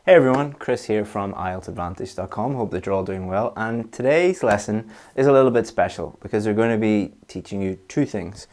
Hey everyone, Chris here from IELTSadvantage.com. Hope that you're all doing well. And today's lesson is a little bit special because we're going to be teaching you two things.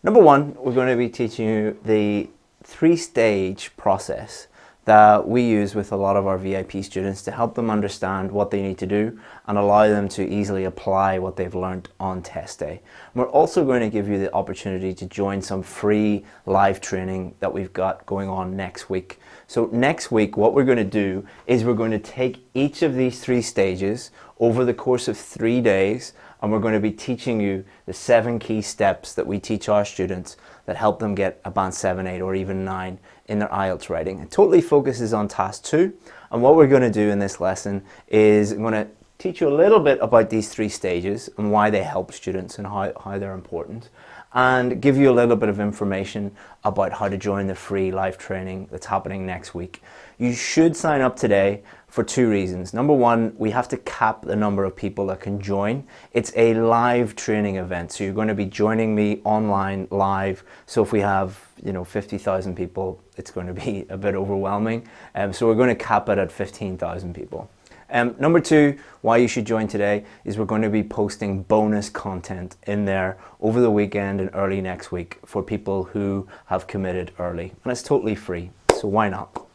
Number one, we're going to be teaching you the three-stage process that we use with a lot of our VIP students to help them understand what they need to do and allow them to easily apply what they've learned on test day. We're also going to give you the opportunity to join some free live training that we've got going on next week. So next week, what we're going to do is we're going to take each of these three stages over the course of 3 days, and we're going to be teaching you the 7 key steps that we teach our students that help them get a band 7, 8 or even 9 in their IELTS writing. It totally focuses on task 2, and what we're going to do in this lesson is I'm going to teach you a little bit about these 3 stages and why they help students and how they're important, and give you a little bit of information about how to join the free live training that's happening next week. You should sign up today for 2 reasons. Number one, we have to cap the number of people that can join. It's a live training event, so you're going to be joining me online live. So if we have 50,000 people, it's going to be a bit overwhelming. So we're going to cap it at 15,000 people. Number 2, why you should join today is we're going to be posting bonus content in there over the weekend and early next week for people who have committed early, and it's totally free, so why not?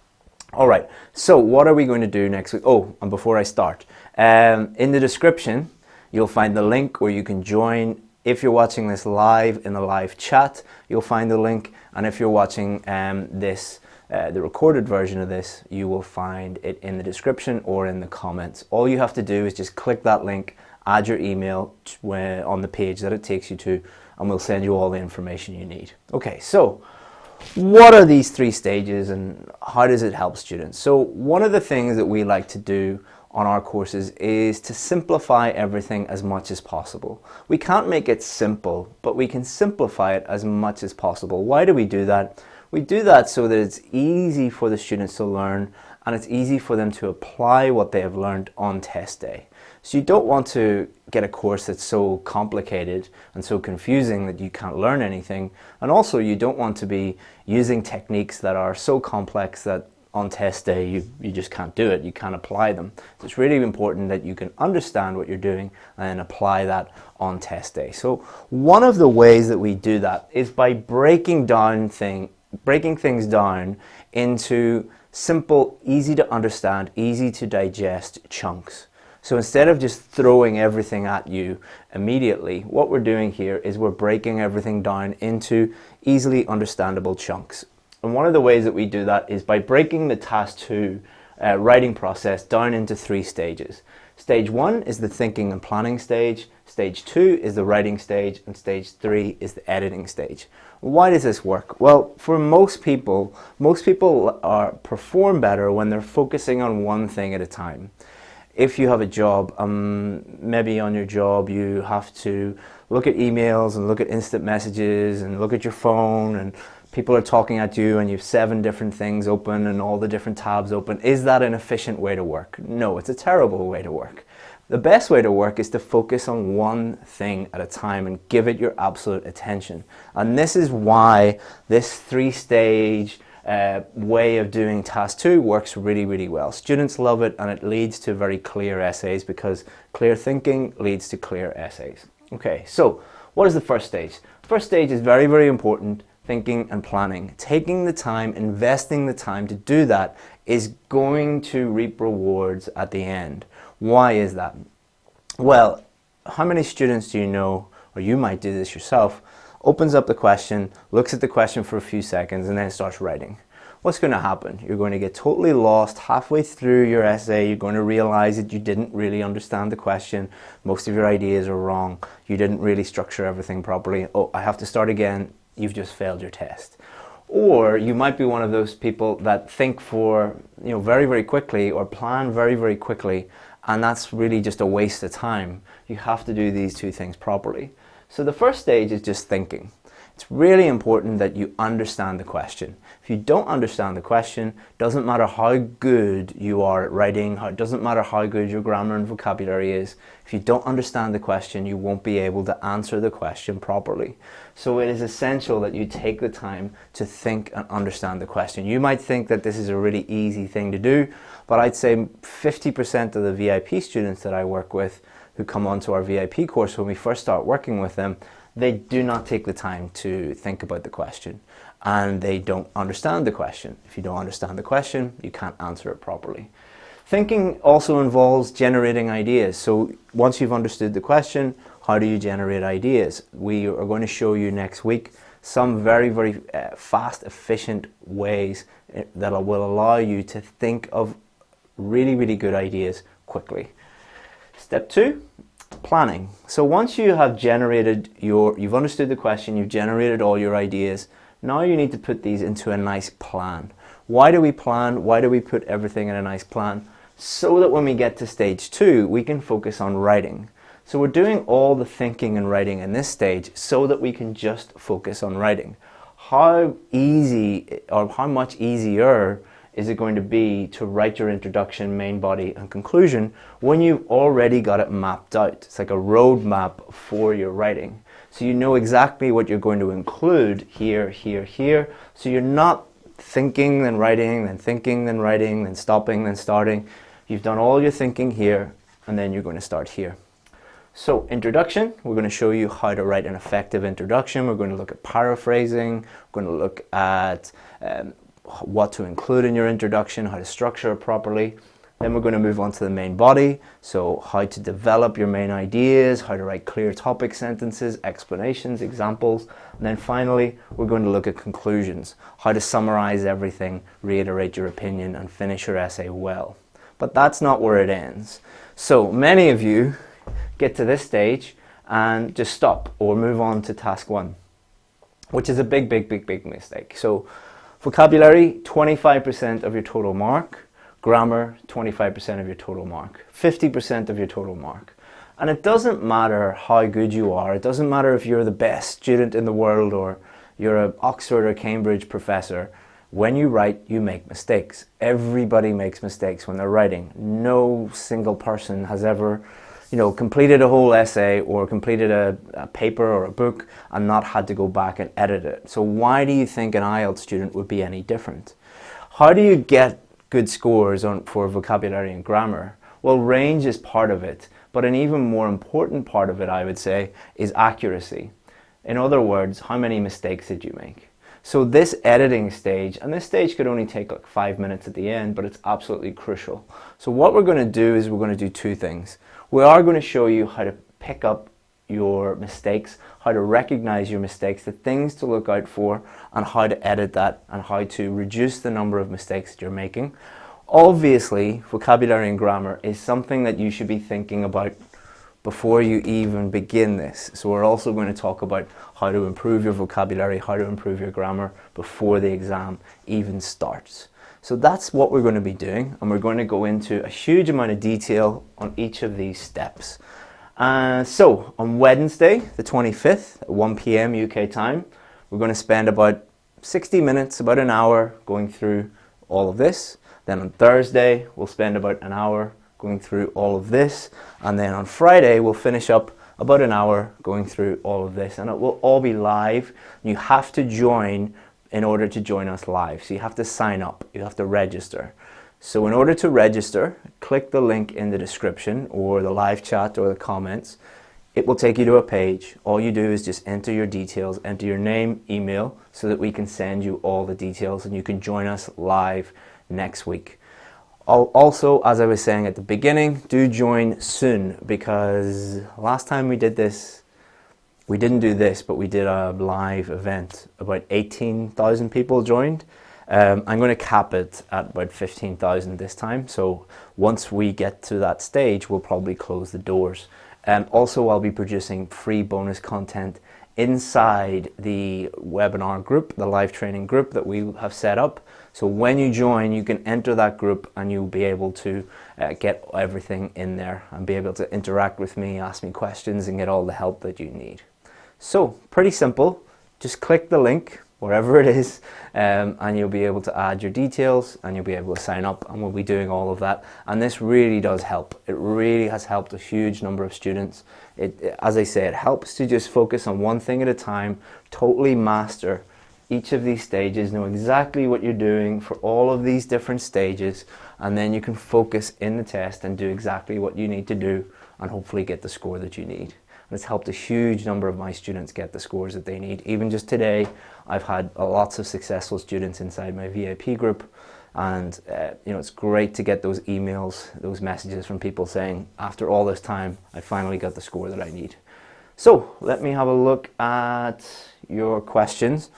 Alright, so what are we going to do next week? Oh, and before I start, in the description you'll find the link where you can join. If you're watching this live in the live chat, you'll find the link, and if you're watching the recorded version of this, you will find it in the description or in the comments. All you have to do is just click that link, add your email on the page that it takes you to, and we'll send you all the information you need. Okay, so what are these 3 stages and how does it help students? So one of the things that we like to do on our courses is to simplify everything as much as possible. We can't make it simple, but we can simplify it as much as possible. Why do we do that? We do that so that it's easy for the students to learn and it's easy for them to apply what they have learned on test day. So you don't want to get a course that's so complicated and so confusing that you can't learn anything, and also you don't want to be using techniques that are so complex that on test day you just can't do it, you can't apply them. So it's really important that you can understand what you're doing and apply that on test day. So one of the ways that we do that is by breaking things down into simple, easy to understand, easy to digest chunks. So instead of just throwing everything at you immediately, what we're doing here is we're breaking everything down into easily understandable chunks. And one of the ways that we do that is by breaking the task 2 writing process down into 3 stages. Stage 1 is the thinking and planning stage, stage 2 is the writing stage, and stage 3 is the editing stage. Why does this work? Well, for most people perform better when they're focusing on one thing at a time. If you have a job, maybe on your job you have to look at emails and look at instant messages and look at your phone, and people are talking at you and you have 7 different things open and all the different tabs open. Is that an efficient way to work? No, it's a terrible way to work. The best way to work is to focus on one thing at a time and give it your absolute attention. And this is why this 3-stage way of doing task 2 works really, really well. Students love it, and it leads to very clear essays because clear thinking leads to clear essays. Okay, so what is the first stage? First stage is very, very important. Thinking and planning. Taking the time, investing the time to do that is going to reap rewards at the end. Why is that? Well, how many students do you know, or you might do this yourself, opens up the question, looks at the question for a few seconds, and then starts writing? What's going to happen? You're going to get totally lost halfway through your essay. You're going to realize that you didn't really understand the question. Most of your ideas are wrong. You didn't really structure everything properly. Oh, I have to start again. You've just failed your test. Or you might be one of those people that think for very, very quickly or plan very, very quickly, and that's really just a waste of time. You have to do these 2 things properly. So the first stage is just thinking. It's really important that you understand the question. If you don't understand the question, doesn't matter how good you are at writing, it doesn't matter how good your grammar and vocabulary is, if you don't understand the question, you won't be able to answer the question properly. So it is essential that you take the time to think and understand the question. You might think that this is a really easy thing to do, but I'd say 50% of the VIP students that I work with who come onto our VIP course, when we first start working with them, they do not take the time to think about the question, and they don't understand the question. If you don't understand the question, you can't answer it properly. Thinking also involves generating ideas. So once you've understood the question, how do you generate ideas? We are going to show you next week some very fast, efficient ways that will allow you to think of really good ideas quickly. Step 2. Planning. So once you have you've understood the question, you've generated all your ideas, now you need to put these into a nice plan. Why do we plan? Why do we put everything in a nice plan? So that when we get to stage 2, we can focus on writing. So we're doing all the thinking and writing in this stage so that we can just focus on writing. How easy or how much easier is it going to be to write your introduction, main body and conclusion when you've already got it mapped out? It's like a roadmap for your writing. So you know exactly what you're going to include here. So you're not thinking, then writing, then thinking, then writing, then stopping, then starting. You've done all your thinking here, and then you're going to start here. So introduction, we're going to show you how to write an effective introduction. We're going to look at paraphrasing. We're going to look at what to include in your introduction, how to structure it properly. Then we're going to move on to the main body, so how to develop your main ideas, how to write clear topic sentences, explanations, examples. And then finally, we're going to look at conclusions, how to summarize everything, reiterate your opinion, and finish your essay well. But that's not where it ends. So many of you get to this stage and just stop or move on to task 1, which is a big mistake. So vocabulary, 25% of your total mark. Grammar, 25% of your total mark. 50% of your total mark. And it doesn't matter how good you are. It doesn't matter if you're the best student in the world or you're an Oxford or Cambridge professor. When you write, you make mistakes. Everybody makes mistakes when they're writing. No single person has ever completed a whole essay or completed a paper or a book and not had to go back and edit it. So why do you think an IELTS student would be any different? How do you get good scores for vocabulary and grammar? Well, range is part of it, but an even more important part of it, I would say, is accuracy. In other words, how many mistakes did you make? So this editing stage, and this stage could only take like 5 minutes at the end, but it's absolutely crucial. So what we're going to do is we're going to do 2 things. We are going to show you how to pick up your mistakes, how to recognize your mistakes, the things to look out for, and how to edit that, and how to reduce the number of mistakes that you're making. Obviously, vocabulary and grammar is something that you should be thinking about before you even begin this. So we're also going to talk about how to improve your vocabulary, how to improve your grammar before the exam even starts. So that's what we're going to be doing, and we're going to go into a huge amount of detail on each of these steps. So on Wednesday, the 25th, at 1 p.m. UK time, we're going to spend about 60 minutes, about an hour, going through all of this. Then on Thursday, we'll spend about an hour going through all of this. And then on Friday, we'll finish up about an hour going through all of this. And it will all be live. You have to join in order to join us live. So you have to sign up. You have to register. So in order to register, click the link in the description or the live chat or the comments. It will take you to a page. All you do is just enter your details, enter your name, email, so that we can send you all the details and you can join us live next week. Also, as I was saying at the beginning, do join soon, because last time we did this, we didn't do this, but we did a live event. About 18,000 people joined. I'm going to cap it at about 15,000 this time. So once we get to that stage, we'll probably close the doors. Also, I'll be producing free bonus content inside the webinar group, the live training group that we have set up. So when you join, you can enter that group and you'll be able to get everything in there and be able to interact with me, ask me questions and get all the help that you need. So pretty simple. just click the link wherever it is, and you'll be able to add your details and you'll be able to sign up, and we'll be doing all of that. And this really does help. It really has helped a huge number of students. As I say, it helps to just focus on one thing at a time, totally master each of these stages, know exactly what you're doing for all of these different stages, and then you can focus in the test and do exactly what you need to do and hopefully get the score that you need. And it's helped a huge number of my students get the scores that they need. Even just today, I've had lots of successful students inside my VIP group, and it's great to get those emails, those messages from people saying, after all this time, I finally got the score that I need. So let me have a look at your questions.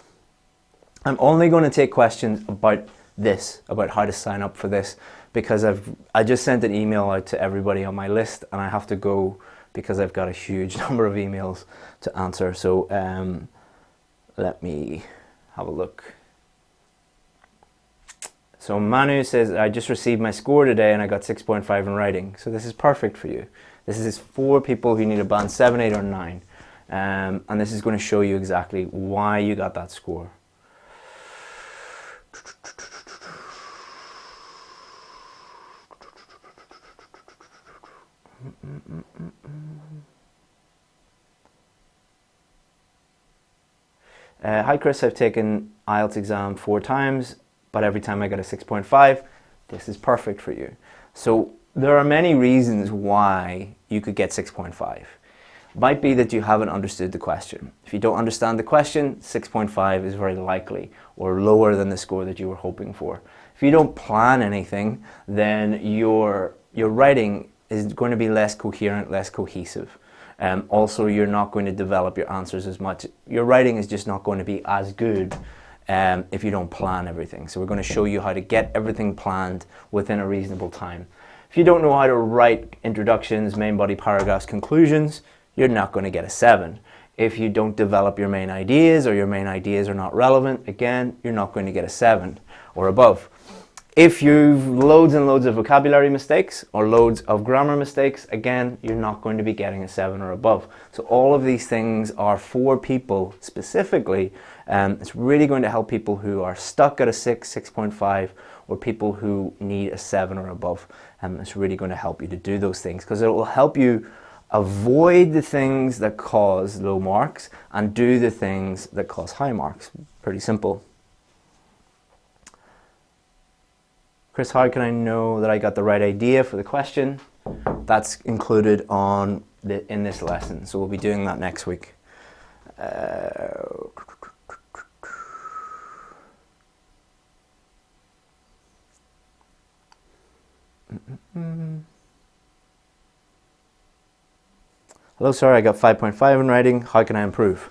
I'm only going to take questions about this, about how to sign up for this, because I just sent an email out to everybody on my list, and I have to go because I've got a huge number of emails to answer. So let me have a look. So Manu says, I just received my score today and I got 6.5 in writing. So this is perfect for you. This is for people who need a band 7, 8 or 9. And this is going to show you exactly why you got that score. Hi Chris, I've taken IELTS exam 4 times, but every time I get a 6.5. This is perfect for you. So there are many reasons why you could get 6.5. Might be that you haven't understood the question. If you don't understand the question, 6.5 is very likely, or lower than the score that you were hoping for. If you don't plan anything, then your writing is going to be less coherent, less cohesive. Also, you're not going to develop your answers as much. Your writing is just not going to be as good if you don't plan everything. So we're going to show you how to get everything planned within a reasonable time. If you don't know how to write introductions, main body paragraphs, conclusions, you're not going to get a 7. If you don't develop your main ideas, or your main ideas are not relevant, again, you're not going to get a 7 or above. If you've loads and loads of vocabulary mistakes or loads of grammar mistakes, again, you're not going to be getting a 7 or above. So all of these things are for people specifically. It's really going to help people who are stuck at a 6, 6.5, or people who need a 7 or above. It's really going to help you to do those things, because it will help you avoid the things that cause low marks and do the things that cause high marks. Pretty simple. Chris, how can I know that I got the right idea for the question? That's included in this lesson, so we'll be doing that next week. Hello, sorry, I got 5.5 in writing. How can I improve?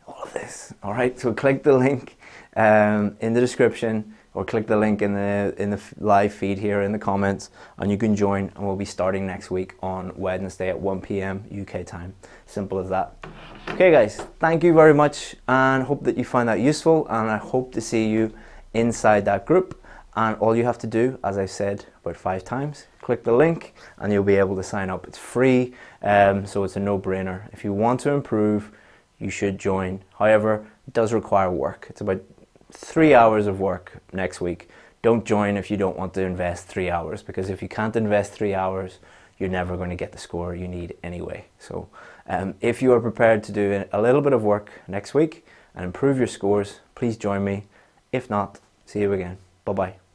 All of this. All right, so click the link in the description, or click the link in the live feed here in the comments, and you can join, and we'll be starting next week on Wednesday at 1 p.m. UK time. Simple as that. Okay guys, thank you very much, and hope that you find that useful, and I hope to see you inside that group. And all you have to do, as I've said about 5 times, click the link and you'll be able to sign up. It's free, so it's a no-brainer. If you want to improve, you should join. However, it does require work. It's about 3 hours of work next week. Don't join if you don't want to invest 3 hours, because if you can't invest 3 hours, you're never going to get the score you need anyway. So if you are prepared to do a little bit of work next week and improve your scores, please join me. If not, see you again. Bye-bye.